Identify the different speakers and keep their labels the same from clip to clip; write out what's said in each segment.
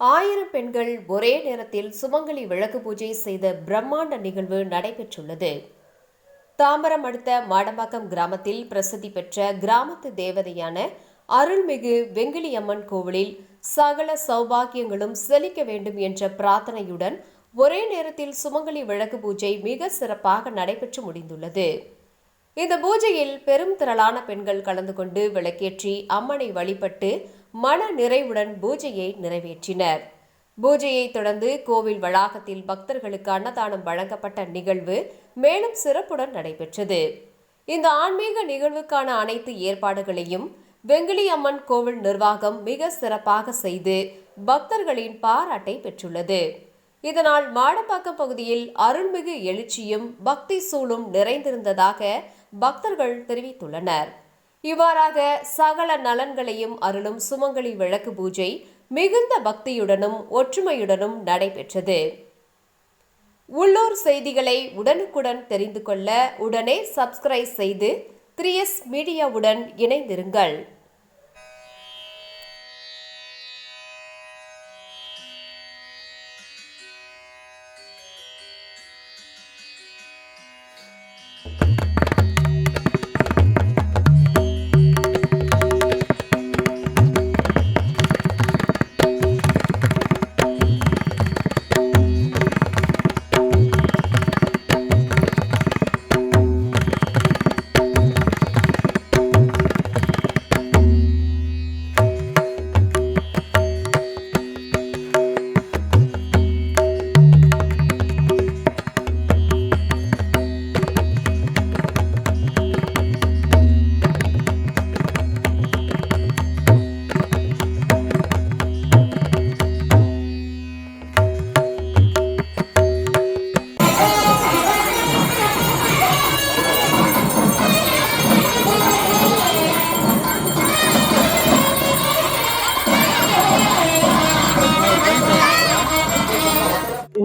Speaker 1: 1000 பெண்கள் ஒரே நேரத்தில் சுமங்கலி விளக்கு பூஜை செய்த பிரம்மாண்ட நிகழ்வு நடைபெற்றுள்ளது. தாம்பரம் அடுத்த மாடம்பாக்கம் கிராமத்தில் பிரசித்தி பெற்ற கிராமத்து தேவதையான அருள்மிகு வெங்கிலியம்மன் கோவிலில் சகல சௌபாகியங்களும் செழிக்க வேண்டும் என்ற பிரார்த்தனையுடன் ஒரே நேரத்தில் சுமங்கலி விளக்கு பூஜை மிக சிறப்பாக நடைபெற்று முடிந்துள்ளது. இந்த பூஜையில் பெரும் திரளான பெண்கள் கலந்து கொண்டு விளக்கேற்றி அம்மனை வழிபட்டு மன நிறைவுடன் பூஜையை நிறைவேற்றினர். பூஜையை தொடர்ந்து கோவில் வளாகத்தில் பக்தர்களுக்கு அன்னதானம் வழங்கப்பட்ட நிகழ்வு மேலும் சிறப்புடன் நடைபெற்றது. இந்த ஆன்மீக நிகழ்வுக்கான அனைத்து ஏற்பாடுகளையும் வெங்கிலியம்மன் கோவில் நிர்வாகம் மிக சிறப்பாக செய்து பக்தர்களின் பாராட்டை பெற்றுள்ளது. இதனால் மாடம்பாக்கம் பகுதியில் அருள்மிகு எழுச்சியும் பக்தி சூழும் நிறைந்திருந்ததாக பக்தர்கள் தெரிவித்துள்ளனர். இவ்வாறாக சகல நலன்களையும் அருளும் சுமங்கலி விளக்கு பூஜை மிகுந்த பக்தியுடனும் ஒற்றுமையுடனும் நடைபெற்றது. உள்ளூர் செய்திகளை உடனுக்குடன் தெரிந்து கொள்ள உடனே சப்ஸ்கிரைப் செய்து 3S மீடியாவுடன் இணைந்திருங்கள்.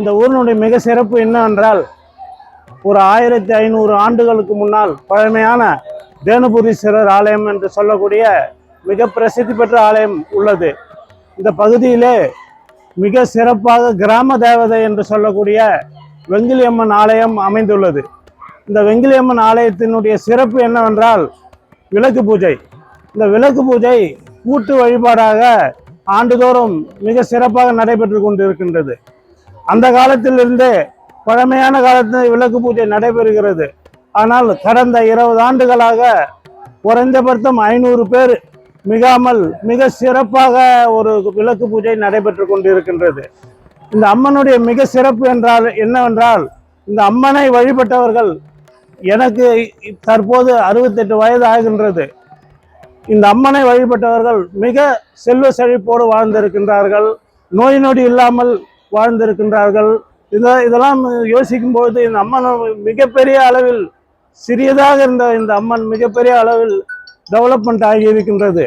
Speaker 2: இந்த ஊரினுடைய மிக சிறப்பு என்னவென்றால், ஒரு 1500 ஆண்டுகளுக்கு முன்னால் பழமையான தேனுபுரீஸ்வரர் ஆலயம் என்று சொல்லக்கூடிய மிக பிரசித்தி பெற்ற ஆலயம் உள்ளது. இந்த பகுதியிலே மிக சிறப்பாக கிராம தேவதை என்று சொல்லக்கூடிய வெங்கிலியம்மன் ஆலயம் அமைந்துள்ளது. இந்த வெங்கிலியம்மன் ஆலயத்தினுடைய சிறப்பு என்னவென்றால் விளக்கு பூஜை. இந்த விளக்கு பூஜை கூட்டு வழிபாடாக ஆண்டுதோறும் மிக சிறப்பாக நடைபெற்று கொண்டிருக்கின்றது. அந்த காலத்திலிருந்து பழமையான காலத்தில் விளக்கு பூஜை நடைபெறுகிறது. ஆனால் கடந்த 20 ஆண்டுகளாக குறைந்தபட்சம் 500 பேர் மிகாமல் மிக சிறப்பாக ஒரு விளக்கு பூஜை நடைபெற்று கொண்டிருக்கின்றது. இந்த அம்மனுடைய மிக சிறப்பு என்னவென்றால், இந்த அம்மனை வழிபட்டவர்கள், எனக்கு தற்போது 68 வயது ஆகின்றது. இந்த அம்மனை வழிபட்டவர்கள் மிக செல்வ செழிப்போடு வாழ்ந்திருக்கின்றார்கள், நோய் நொடி இல்லாமல் வாழ்ந்திருக்கின்றார்கள். இதெல்லாம் யோசிக்கும் பொழுது இந்த அம்மன் மிகப்பெரிய அளவில், சிறியதாக இருந்த இந்த அம்மன் மிகப்பெரிய அளவில் டெவலப்மெண்ட் ஆகியிருக்கின்றது.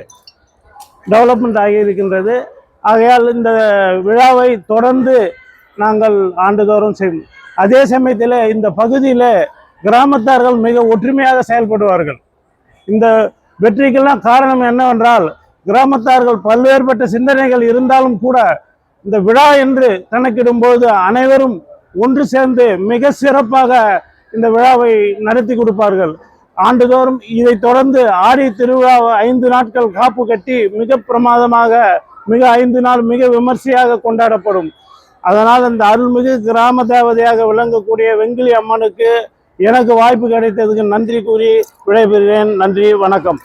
Speaker 2: ஆகையால் இந்த விழாவை தொடர்ந்து நாங்கள் ஆண்டுதோறும் செய்வோம். அதே சமயத்தில் இந்த பகுதியில் கிராமத்தார்கள் மிக ஒற்றுமையாக செயல்படுவார்கள். இந்த வெற்றிக்கெல்லாம் காரணம் என்னவென்றால், கிராமத்தார்கள் பல்வேறுபட்ட சிந்தனைகள் இருந்தாலும் கூட இந்த விழா என்று கணக்கிடும்போது அனைவரும் ஒன்று சேர்ந்து மிக சிறப்பாக இந்த விழாவை நடத்தி கொடுப்பார்கள். ஆண்டுதோறும் இதை தொடர்ந்து ஆடி திருவிழா 5 நாட்கள் காப்பு கட்டி மிக பிரமாதமாக 5 நாள் மிக விமர்சையாக கொண்டாடப்படும். அதனால் இந்த அருள்மிகு கிராம தேவதையாக விளங்கக்கூடிய வெங்கிலி அம்மனுக்கு எனக்கு வாய்ப்பு கிடைத்ததுக்கு நன்றி கூறி விடைபெறுகிறேன். நன்றி, வணக்கம்.